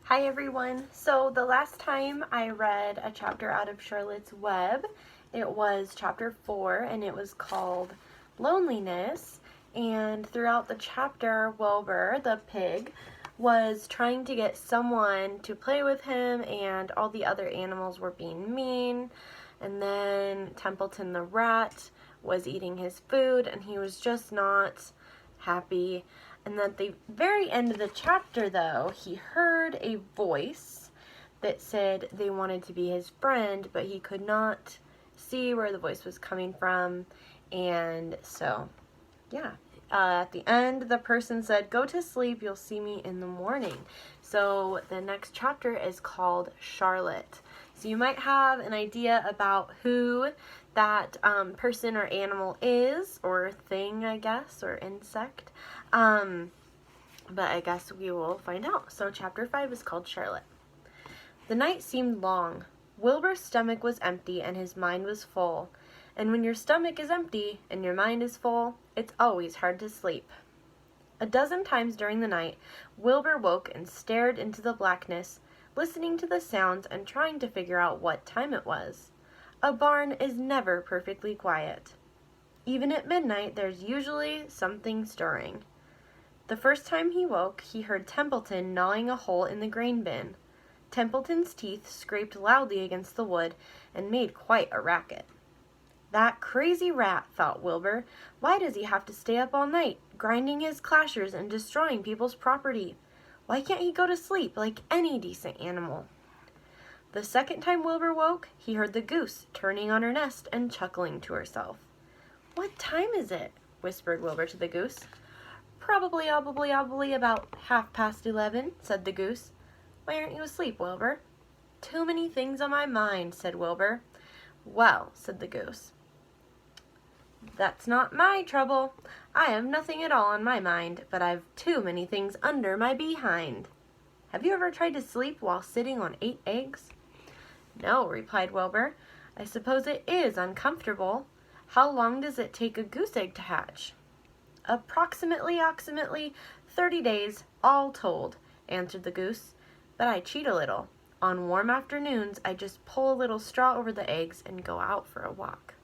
Hi everyone. So the last time I read a chapter out of Charlotte's Web, it was chapter 4 and it was called Loneliness. And throughout the chapter, Wilbur, the pig, was trying to get someone to play with him and all the other animals were being mean. And then Templeton the rat was eating his food and he was just not happy. And at the very end of the chapter, though, he heard a voice that said they wanted to be his friend, but he could not see where the voice was coming from. And so, yeah. At the end, the person said, "Go to sleep, you'll see me in the morning." So the next chapter is called Charlotte. So you might have an idea about who that person or animal is, or thing, I guess, or insect. But I guess we will find out. So chapter 5 is called Charlotte. The night seemed long. Wilbur's stomach was empty and his mind was full. And when your stomach is empty and your mind is full, it's always hard to sleep. A dozen times during the night, Wilbur woke and stared into the blackness, listening to the sounds and trying to figure out what time it was. A barn is never perfectly quiet. Even at midnight, there's usually something stirring. The first time he woke, he heard Templeton gnawing a hole in the grain bin. Templeton's teeth scraped loudly against the wood and made quite a racket. That crazy rat, thought Wilbur. Why does he have to stay up all night, grinding his clashers and destroying people's property? Why can't he go to sleep like any decent animal? The second time Wilbur woke, he heard the goose turning on her nest and chuckling to herself. "What time is it?" whispered Wilbur to the goose. "Probably about 11:30, said the goose. "Why aren't you asleep, Wilbur?" "Too many things on my mind," said Wilbur. "Well," said the goose, "that's not my trouble. I have nothing at all on my mind, but I've too many things under my behind. Have you ever tried to sleep while sitting on 8 eggs?" "No," replied Wilbur. "I suppose it is uncomfortable. How long does it take a goose egg to hatch?" Approximately 30 days, all told," answered the goose. "But I cheat a little. On warm afternoons, I just pull a little straw over the eggs and go out for a walk."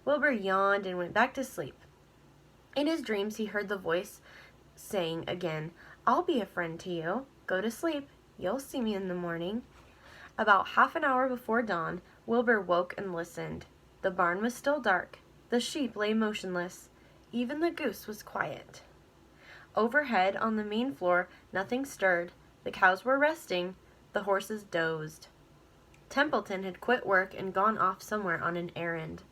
Wilbur yawned and went back to sleep. In his dreams, he heard the voice saying again, "I'll be a friend to you. Go to sleep. You'll see me in the morning." About half an hour before dawn, Wilbur woke and listened. The barn was still dark. The sheep lay motionless. Even the goose was quiet. Overhead, on the main floor, nothing stirred. The cows were resting. The horses dozed. Templeton had quit work and gone off somewhere on an errand.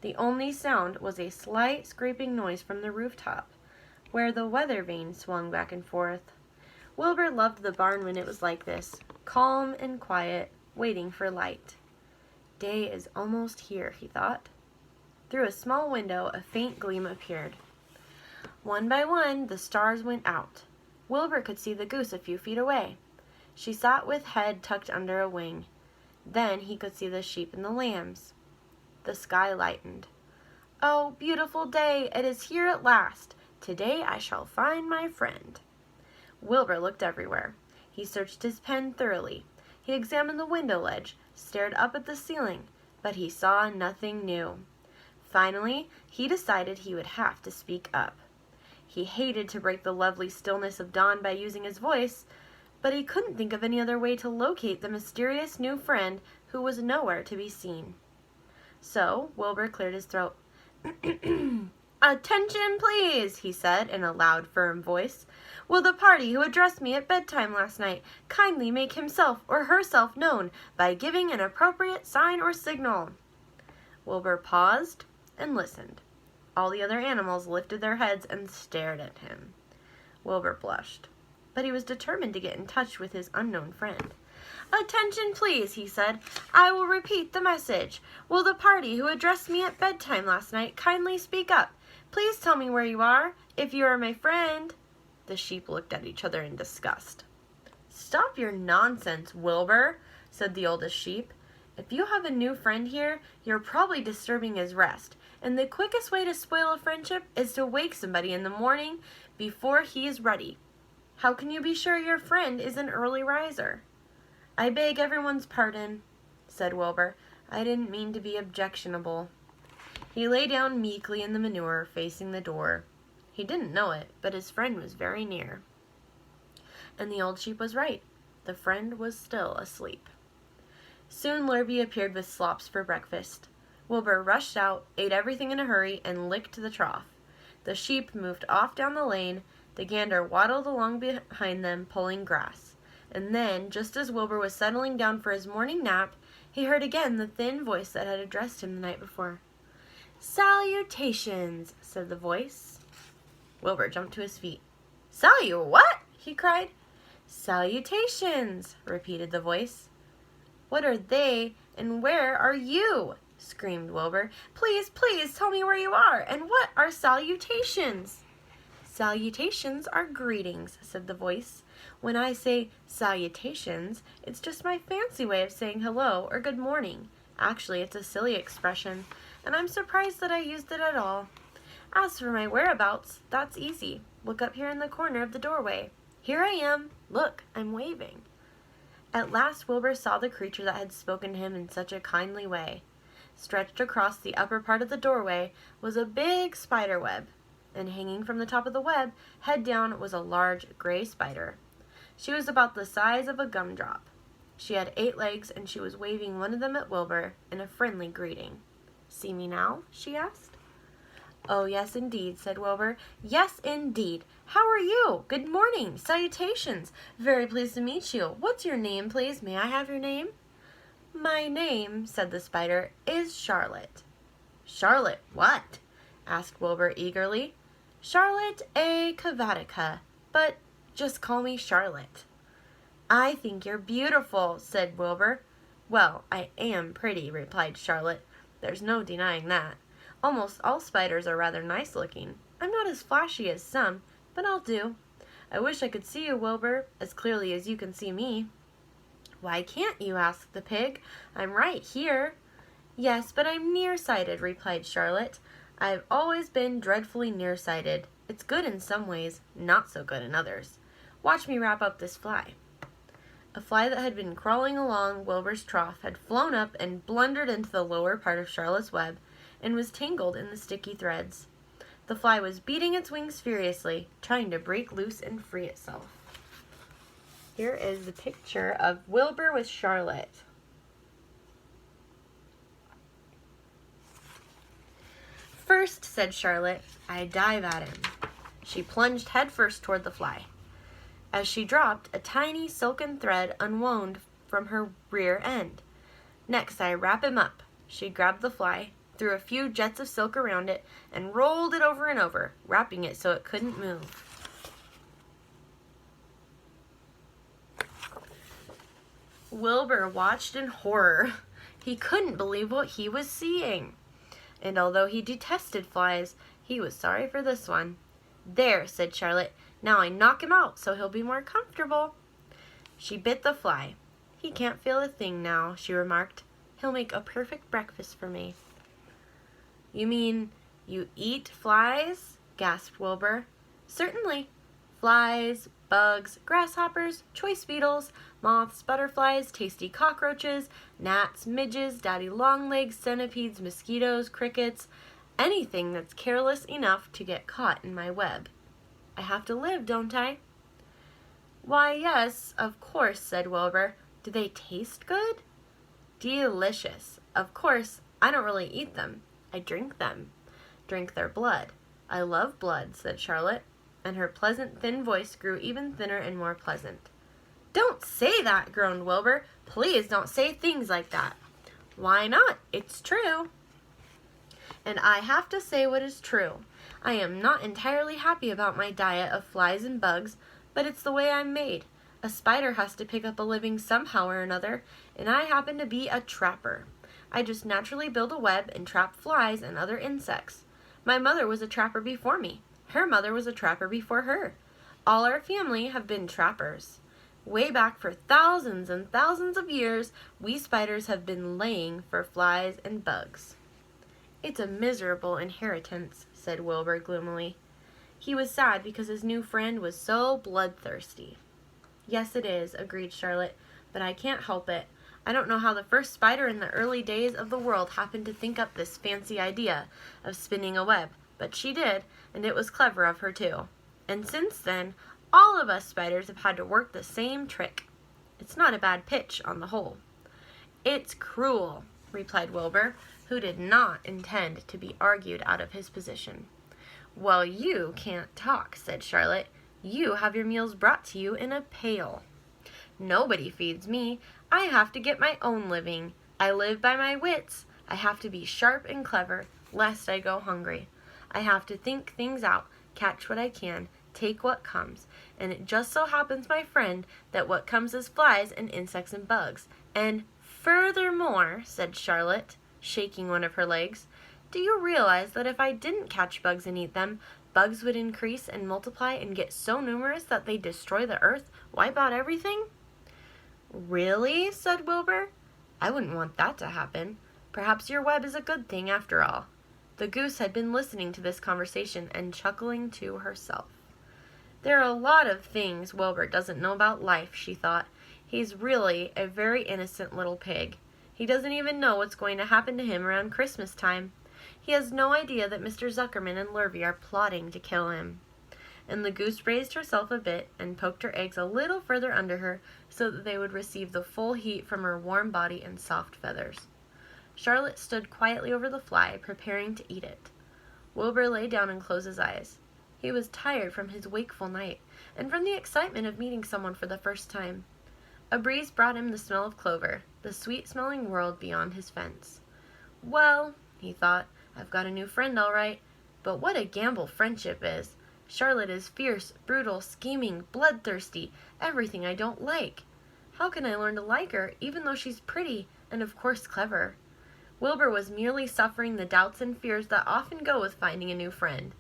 The only sound was a slight scraping noise from the rooftop, where the weather vane swung back and forth. Wilbur loved the barn when it was like this, calm and quiet, waiting for light. Day is almost here, he thought. Through a small window, a faint gleam appeared. One by one, the stars went out. Wilbur could see the goose a few feet away. She sat with head tucked under a wing. Then he could see the sheep and the lambs. The sky lightened. "Oh, beautiful day! It is here at last. Today I shall find my friend." Wilbur looked everywhere. He searched his pen thoroughly. He examined the window ledge, stared up at the ceiling, but he saw nothing new. Finally, he decided he would have to speak up. He hated to break the lovely stillness of dawn by using his voice, but he couldn't think of any other way to locate the mysterious new friend who was nowhere to be seen. So, Wilbur cleared his throat. "Attention, please," he said in a loud, firm voice. "Will the party who addressed me at bedtime last night kindly make himself or herself known by giving an appropriate sign or signal?" Wilbur paused and listened. All the other animals lifted their heads and stared at him. Wilbur blushed, but he was determined to get in touch with his unknown friend. "Attention, please," he said. "I will repeat the message. Will the party who addressed me at bedtime last night kindly speak up? Please tell me where you are, if you are my friend." The sheep looked at each other in disgust. "Stop your nonsense, Wilbur," said the oldest sheep. "If you have a new friend here, you're probably disturbing his rest, and the quickest way to spoil a friendship is to wake somebody in the morning before he is ready. How can you be sure your friend is an early riser?" "I beg everyone's pardon," said Wilbur. "I didn't mean to be objectionable." He lay down meekly in the manure, facing the door. He didn't know it, but his friend was very near. And the old sheep was right. The friend was still asleep. Soon Lurby appeared with slops for breakfast. Wilbur rushed out, ate everything in a hurry, and licked the trough. The sheep moved off down the lane. The gander waddled along behind them, pulling grass. And then, just as Wilbur was settling down for his morning nap, he heard again the thin voice that had addressed him the night before. "Salutations," said the voice. Wilbur jumped to his feet. What?" he cried. "Salutations," repeated the voice. "What are they, and where are you?" screamed Wilbur. "Please, please tell me where you are, and what are salutations?" "Salutations are greetings," said the voice. "When I say salutations, it's just my fancy way of saying hello or good morning. Actually, it's a silly expression, and I'm surprised that I used it at all. As for my whereabouts, that's easy. Look up here in the corner of the doorway. Here I am. Look, I'm waving." At last Wilbur saw the creature that had spoken to him in such a kindly way. Stretched across the upper part of the doorway was a big spider web, and hanging from the top of the web, head down, was a large gray spider. She was about the size of a gumdrop. She had 8 legs, and she was waving one of them at Wilbur in a friendly greeting. "See me now?" she asked. "Oh, yes, indeed," said Wilbur. "Yes, indeed. How are you? Good morning. Salutations. Very pleased to meet you. What's your name, please? May I have your name?" "My name," said the spider, "is Charlotte." "Charlotte what?" asked Wilbur eagerly. "Charlotte A. Cavatica, but just call me Charlotte." "I think you're beautiful," said Wilbur. "Well, I am pretty," replied Charlotte. "There's no denying that. Almost all spiders are rather nice looking. I'm not as flashy as some, but I'll do. I wish I could see you, Wilbur, as clearly as you can see me." "Why can't you?" asked the pig. "I'm right here." "Yes, but I'm nearsighted," replied Charlotte. "I've always been dreadfully nearsighted. It's good in some ways, not so good in others. Watch me wrap up this fly." A fly that had been crawling along Wilbur's trough had flown up and blundered into the lower part of Charlotte's web, and was tangled in the sticky threads. The fly was beating its wings furiously, trying to break loose and free itself. Here is the picture of Wilbur with Charlotte. "First," said Charlotte, "I dive at him." She plunged headfirst toward the fly. As she dropped, a tiny silken thread unwound from her rear end. "Next, I wrap him up." She grabbed the fly, threw a few jets of silk around it, and rolled it over and over, wrapping it so it couldn't move. Wilbur watched in horror. He couldn't believe what he was seeing. And although he detested flies, he was sorry for this one. "There," said Charlotte. "Now I knock him out so he'll be more comfortable." She bit the fly. "He can't feel a thing now," she remarked. "He'll make a perfect breakfast for me." "You mean you eat flies?" gasped Wilbur. "Certainly. Flies, bugs, grasshoppers, choice beetles, moths, butterflies, tasty cockroaches, gnats, midges, daddy longlegs, centipedes, mosquitoes, crickets, anything that's careless enough to get caught in my web. I have to live, don't I?" "Why, yes, of course," said Wilbur. "Do they taste good?" "Delicious. Of course, I don't really eat them. I drink them. Drink their blood. I love blood," said Charlotte, and her pleasant thin voice grew even thinner and more pleasant. "Don't say that," groaned Wilbur. "Please don't say things like that." "Why not? It's true." "And I have to say what is true. I am not entirely happy about my diet of flies and bugs, but it's the way I'm made. A spider has to pick up a living somehow or another, and I happen to be a trapper. I just naturally build a web and trap flies and other insects. My mother was a trapper before me. Her mother was a trapper before her. All our family have been trappers. Way back for thousands and thousands of years, we spiders have been laying for flies and bugs." "It's a miserable inheritance," said Wilbur gloomily. He was sad because his new friend was so bloodthirsty. "Yes, it is," agreed Charlotte, "but I can't help it. I don't know how the first spider in the early days of the world happened to think up this fancy idea of spinning a web, but she did, and it was clever of her too. And since then, all of us spiders have had to work the same trick. It's not a bad pitch on the whole." "It's cruel," replied Wilbur, who did not intend to be argued out of his position. "Well, you can't talk," said Charlotte. "You have your meals brought to you in a pail." "Nobody feeds me. I have to get my own living. I live by my wits. I have to be sharp and clever, lest I go hungry. I have to think things out, catch what I can, take what comes. And it just so happens, my friend, that what comes is flies and insects and bugs. And furthermore," said Charlotte, shaking one of her legs, "do you realize that if I didn't catch bugs and eat them, bugs would increase and multiply and get so numerous that they'd destroy the earth, wipe out everything?" "Really?" said Wilbur. "I wouldn't want that to happen. Perhaps your web is a good thing after all." The goose had been listening to this conversation and chuckling to herself. "There are a lot of things Wilbur doesn't know about life," she thought. "He's really a very innocent little pig. He doesn't even know what's going to happen to him around Christmas time. He has no idea that Mr. Zuckerman and Lurvy are plotting to kill him." And the goose raised herself a bit and poked her eggs a little further under her so that they would receive the full heat from her warm body and soft feathers. Charlotte stood quietly over the fly, preparing to eat it. Wilbur lay down and closed his eyes. He was tired from his wakeful night and from the excitement of meeting someone for the first time. A breeze brought him the smell of clover, the sweet-smelling world beyond his fence. "Well," he thought, "I've got a new friend all right, but what a gamble friendship is. Charlotte is fierce, brutal, scheming, bloodthirsty, everything I don't like. How can I learn to like her, even though she's pretty and of course clever?" Wilbur was merely suffering the doubts and fears that often go with finding a new friend.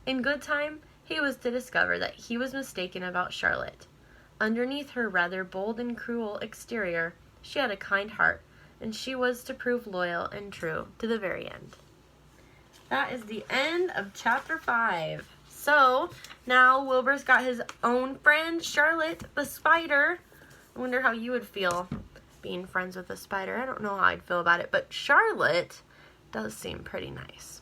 In good time, he was to discover that he was mistaken about Charlotte. Underneath her rather bold and cruel exterior, she had a kind heart, and she was to prove loyal and true to the very end. That is the end of chapter 5. So, now Wilbur's got his own friend, Charlotte the spider. I wonder how you would feel being friends with a spider. I don't know how I'd feel about it, but Charlotte does seem pretty nice.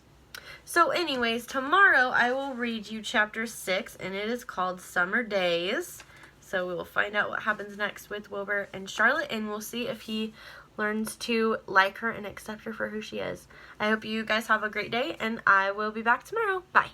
So anyways, tomorrow I will read you chapter 6, and it is called Summer Days. So we will find out what happens next with Wilbur and Charlotte, and we'll see if he learns to like her and accept her for who she is. I hope you guys have a great day, and I will be back tomorrow. Bye.